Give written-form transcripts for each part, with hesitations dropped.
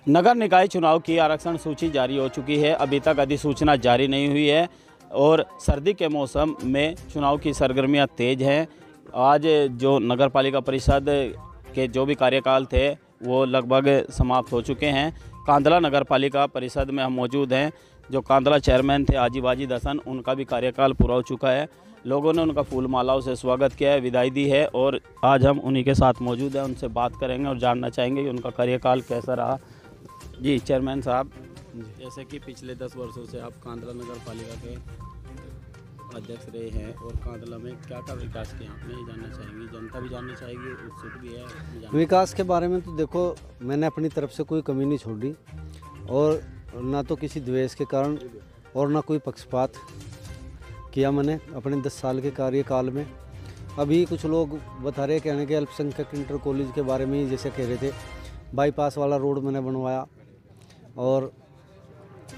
नगर निकाय चुनाव की आरक्षण सूची जारी हो चुकी है। अभी तक अधिसूचना जारी नहीं हुई है और सर्दी के मौसम में चुनाव की सरगर्मियां तेज हैं। आज जो नगर पालिका परिषद के जो भी कार्यकाल थे वो लगभग समाप्त हो चुके हैं। कांदला नगर पालिका परिषद में हम मौजूद हैं। जो कांदला चेयरमैन थे आजीबाजी दसन, उनका भी कार्यकाल पूरा हो चुका है। लोगों ने उनका फूल मालाओं से स्वागत किया है, विदाई दी है और आज हम उन्हीं के साथ मौजूद हैं। उनसे बात करेंगे और जानना चाहेंगे कि उनका कार्यकाल कैसा रहा। जी चेयरमैन साहब, जैसे कि पिछले 10 वर्षों से आप कांदला नगर पालिका के अध्यक्ष रहे हैं और कांदला में क्या क्या विकास किया आपने, ये जानना चाहेंगे। जनता भी जानना चाहेगी, उत्सुक भी है। विकास के बारे में तो देखो, मैंने अपनी तरफ से कोई कमी नहीं छोड़ी और ना तो किसी द्वेष के कारण और ना कोई पक्षपात किया मैंने अपने 10 साल के कार्यकाल में। अभी कुछ लोग बता रहे कहने के अल्पसंख्यक इंटर कॉलेज के बारे में ही जैसे कह रहे थे, बाईपास वाला रोड मैंने बनवाया और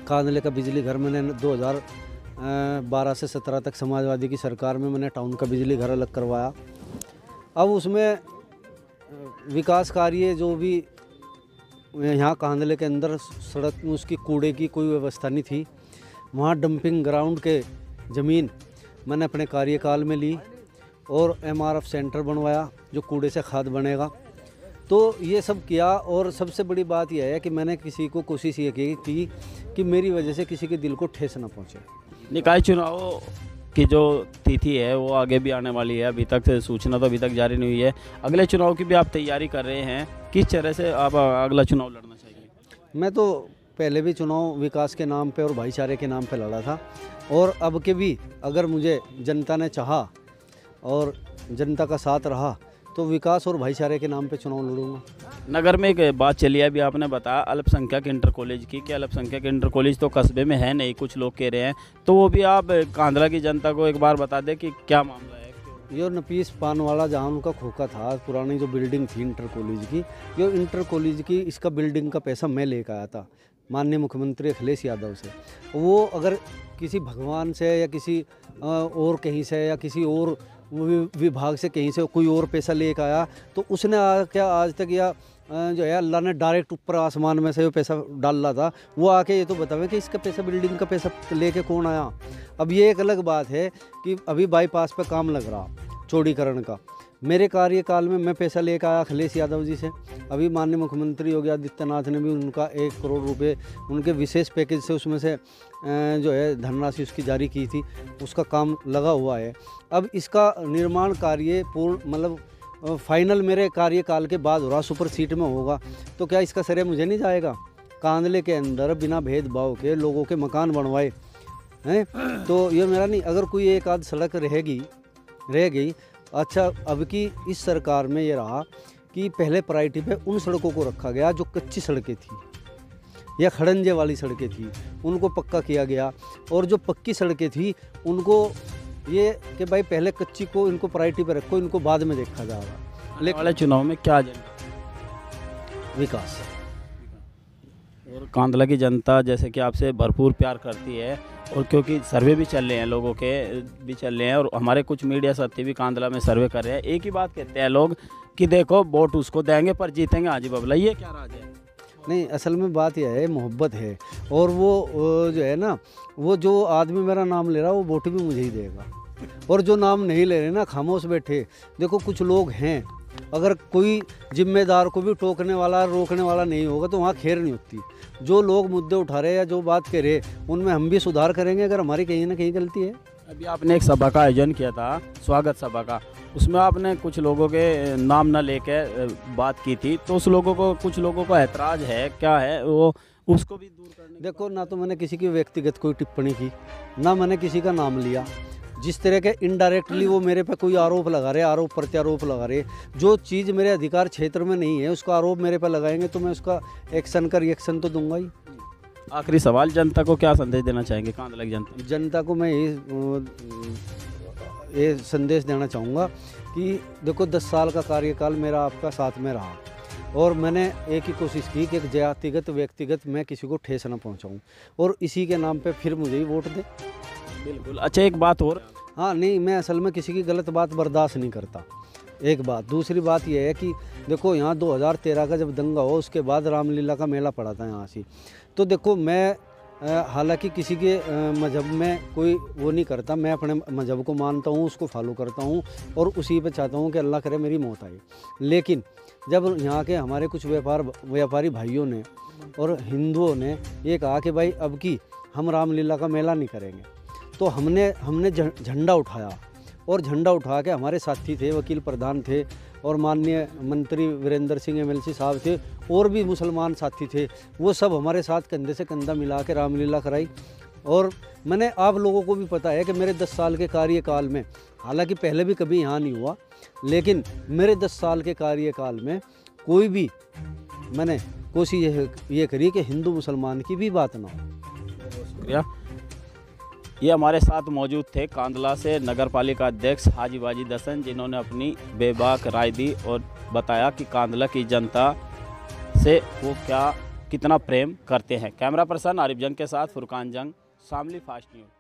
कांदले का बिजली घर मैंने 2012 से 17 तक समाजवादी की सरकार में मैंने टाउन का बिजली घर अलग करवाया। अब उसमें विकास कार्य जो भी यहाँ कांदले के अंदर सड़क में उसकी कूड़े की कोई व्यवस्था नहीं थी, वहाँ डंपिंग ग्राउंड के ज़मीन मैंने अपने कार्यकाल में ली और MRF सेंटर बनवाया जो कूड़े से खाद बनेगा। तो ये सब किया और सबसे बड़ी बात यह है कि मैंने किसी को कोशिश ये की कि मेरी वजह से किसी के दिल को ठेस न पहुँचे। निकाय चुनाव की जो तिथि है वो आगे भी आने वाली है। अभी तक सूचना तो अभी तक जारी नहीं हुई है। अगले चुनाव की भी आप तैयारी कर रहे हैं, किस तरह से आप अगला चुनाव लड़ना चाहिए? मैं तो पहले भी चुनाव विकास के नाम पे और भाईचारे के नाम पे लड़ा था और अब के भी अगर मुझे जनता ने चाहा और जनता का साथ रहा तो विकास और भाईचारे के नाम पे चुनाव लड़ूंगा। नगर में एक बात चली है, अभी आपने बताया अल्पसंख्यक इंटर कॉलेज की, कि अल्पसंख्यक इंटर कॉलेज तो कस्बे में है नहीं, कुछ लोग कह रहे हैं, तो वो भी आप कांदला की जनता को एक बार बता दें कि क्या मामला है। ये नपीस पान वाला जहाँ उनका खोखा था, पुरानी जो बिल्डिंग थी इंटर कॉलेज की, ये इंटर कॉलेज की इसका बिल्डिंग का पैसा मैं लेकर आया था माननीय मुख्यमंत्री अखिलेश यादव से। वो अगर किसी भगवान से या किसी और कहीं से या किसी और विभाग से कहीं से कोई और पैसा लेकर आया तो उसने क्या आज तक या जो है अल्लाह ने डायरेक्ट ऊपर आसमान में से वो पैसा डाला था, वो आके ये तो बतावे कि इसका पैसा बिल्डिंग का पैसा लेके कौन आया। अब ये एक अलग बात है कि अभी बाईपास पे काम लग रहा चौड़ीकरण का, मेरे कार्यकाल में मैं पैसा लेकर आया अखिलेश यादव जी से। अभी माननीय मुख्यमंत्री योगी आदित्यनाथ ने भी उनका 1 करोड़ रुपए उनके विशेष पैकेज से उसमें से जो है धनराशि उसकी जारी की थी, उसका काम लगा हुआ है। अब इसका निर्माण कार्य पूर्ण मतलब फाइनल मेरे कार्यकाल के बाद हो रहा, सुपर सीट में होगा, तो क्या इसका श्रेय मुझे नहीं जाएगा? कांदले के अंदर बिना भेदभाव के लोगों के मकान बनवाए हैं, तो ये मेरा नहीं। अगर कोई एक आध सड़क रह गई, अच्छा अब की इस सरकार में ये रहा कि पहले प्रायोरिटी पे उन सड़कों को रखा गया जो कच्ची सड़कें थी या खड़ंजे वाली सड़कें थी, उनको पक्का किया गया और जो पक्की सड़कें थी उनको ये कि भाई पहले कच्ची को इनको प्रायोरिटी पे रखो, इनको बाद में देखा जाएगा। लेकिन वाले चुनाव में क्या एजेंडा? विकास। और कांदला की जनता जैसे कि आपसे भरपूर प्यार करती है और क्योंकि सर्वे भी चल रहे हैं, लोगों के भी चल रहे हैं और हमारे कुछ मीडिया साथी भी कांदला में सर्वे कर रहे हैं, एक ही बात कहते हैं लोग कि देखो वोट उसको देंगे पर जीतेंगे हाजी बबला, ये क्या राज है? नहीं, असल में बात यह है मोहब्बत है और वो जो है ना, वो जो आदमी मेरा नाम ले रहा है वो वोट भी मुझे ही देगा और जो नाम नहीं ले रहे ना खामोश बैठे, देखो कुछ लोग हैं, अगर कोई जिम्मेदार को भी टोकने वाला रोकने वाला नहीं होगा तो वहाँ खैर नहीं होती। जो लोग मुद्दे उठा रहे हैं या जो बात कह रहे उनमें हम भी सुधार करेंगे अगर हमारी कहीं ना कहीं गलती है। अभी आपने एक सभा का आयोजन किया था, स्वागत सभा का, उसमें आपने कुछ लोगों के नाम न लेके बात की थी, तो उस लोगों को कुछ लोगों को ऐतराज़ है, क्या है वो, उसको भी दूर करने। देखो, ना तो मैंने किसी की व्यक्तिगत कोई टिप्पणी की, ना मैंने किसी का नाम लिया। जिस तरह के इनडायरेक्टली वो मेरे पे कोई आरोप लगा रहे, आरोप प्रत्यारोप लगा रहे, जो चीज़ मेरे अधिकार क्षेत्र में नहीं है उसका आरोप मेरे पे लगाएंगे तो मैं उसका एक्शन का रिएक्शन तो दूंगा ही। आखिरी सवाल, जनता को क्या संदेश देना चाहेंगे? कांदला की जनता को मैं ये संदेश देना चाहूँगा कि देखो 10 साल का कार्यकाल मेरा आपका साथ में रहा और मैंने एक ही कोशिश की कि एक जातिगत व्यक्तिगत मैं किसी को ठेस न पहुँचाऊँ और इसी के नाम पे फिर मुझे ही वोट दें। बिल्कुल। अच्छा, एक बात और, हाँ नहीं, मैं असल में किसी की गलत बात बर्दाश्त नहीं करता एक बात। दूसरी बात यह है कि देखो यहाँ 2013 का जब दंगा हो उसके बाद रामलीला का मेला पड़ा था यहाँ से। तो देखो मैं हालांकि किसी के मज़हब में कोई वो नहीं करता, मैं अपने मज़हब को मानता हूँ, उसको फॉलो करता हूँ और उसी पे चाहता हूँ कि अल्लाह करे मेरी मौत आए। लेकिन जब यहाँ के हमारे कुछ व्यापारी भाइयों ने और हिंदुओं ने ये कहा कि भाई अब की हम रामलीला का मेला नहीं करेंगे, तो हमने झंडा उठाया और झंडा उठा के हमारे साथी थे, वकील प्रधान थे और माननीय मंत्री वीरेंद्र सिंह MLC साहब थे और भी मुसलमान साथी थे, वो सब हमारे साथ कंधे से कंधा मिला के रामलीला कराई। और मैंने आप लोगों को भी पता है कि मेरे 10 साल के कार्यकाल में, हालांकि पहले भी कभी यहाँ नहीं हुआ, लेकिन मेरे 10 साल के कार्यकाल में कोई भी मैंने कोशिश ये करी कि हिंदू मुसलमान की भी बात ना हो। शुक्रिया। ये हमारे साथ मौजूद थे कांदला से नगर पालिका अध्यक्ष हाजी बाजी दसन, जिन्होंने अपनी बेबाक राय दी और बताया कि कांदला की जनता से वो कितना प्रेम करते हैं। कैमरा पर्सन आरिफ जंग के साथ फुरकान जंग, शामली फास्ट न्यूज़।